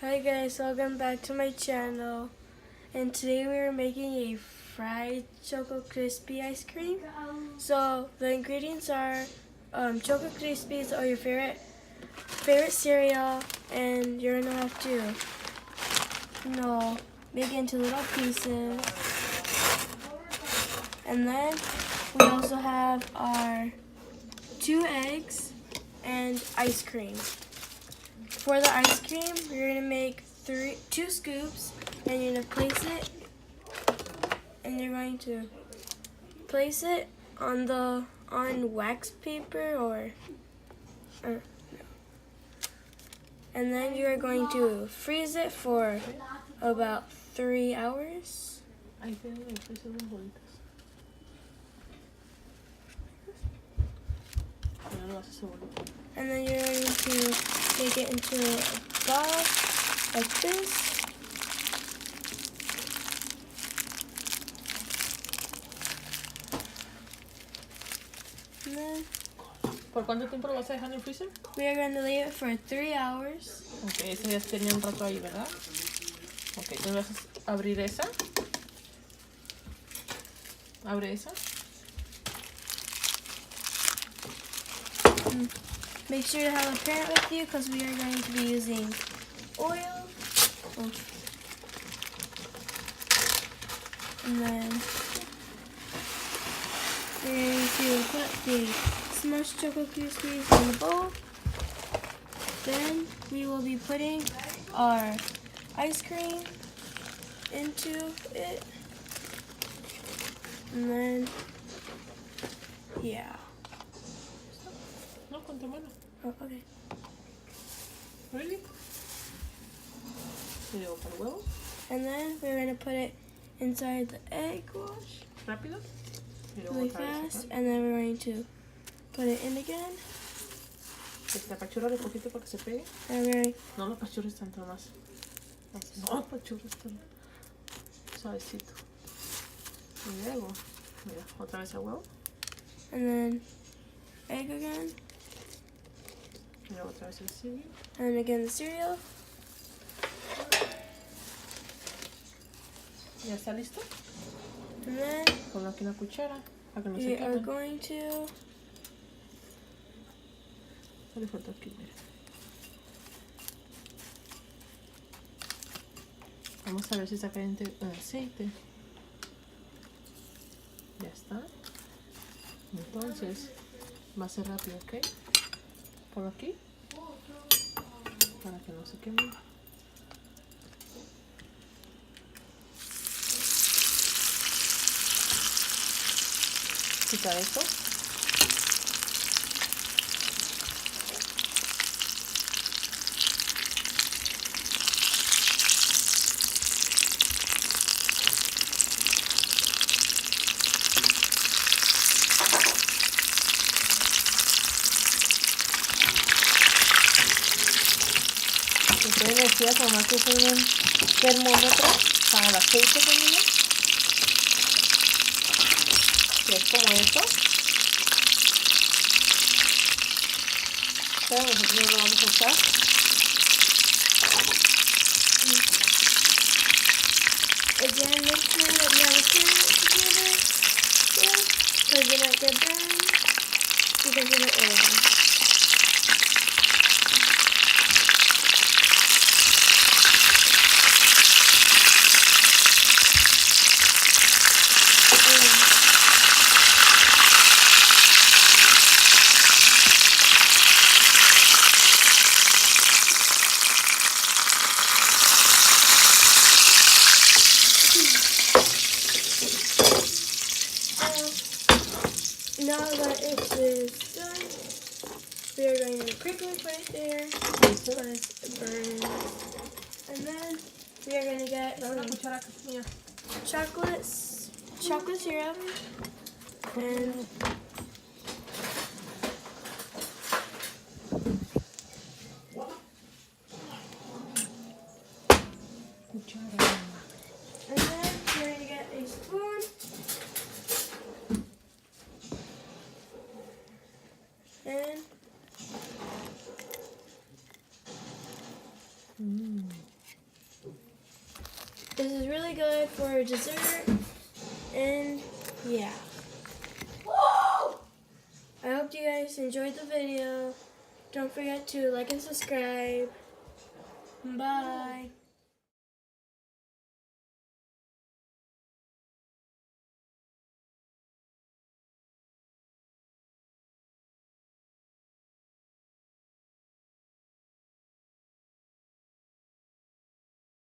Hi guys, welcome back to my channel. And today we are making a fried Chocokrispis ice cream. So the ingredients are Chocokrispis or your favorite cereal, and you're gonna have to make it into little pieces. And then we also have our 2 eggs and ice cream. For the ice cream, you're gonna make 2 scoops, and you're gonna place it on wax paper and then you are going to freeze it for about 3 hours. And then you're going to make it into a ball like this. And then, ¿por cuánto tiempo lo vas a dejar en el freezer? We are going to leave it for 3 hours. Ok, ese ya tenía un rato ahí, ¿verdad? Ok, entonces vas a abrir esa. Abre esa. Make sure to have a parent with you because we are going to be using oil. And then we're going to put the smushed Chocokrispis in the bowl. Then we will be putting our ice cream into it. And then, yeah. No, con tu mano. Oh, okay. Really? Y luego para el huevo. And then we're going to put it inside the egg wash. Rápido. Y luego Really otra vez fast. acá. And then we're going to put it in again. Te apachurra un poquito para que se pegue. And we're No lo apachurres tanto más. No lo apachurres tanto. Suavecito. Y luego, mira, otra vez el huevo. and then egg again. Y luego otra vez el cereal. And then again the cereal. ¿Ya está listo? And then Ponlo aquí en la cuchara para que no se we are quemen. going to Le falta aquí, mira. Vamos a ver si está caliente el aceite. Ya está. Entonces, va a ser rápido, ¿ok? Por aquí. Para que no se queme. Quita esto. Ustedes decían que mamá que es un termómetro para el aceite conmigo. Que es como esto. Pero nosotros no lo vamos a usar. again make sure that you have a parent together because you might get burned because of the oil. Now that it is done, we are going to quickly put it there because it burns. And then we are going to get some chocolate syrup and then we're going to get a spoon. And This is really good for dessert. And yeah. I hope you guys enjoyed the video. Don't forget to like and subscribe. Bye.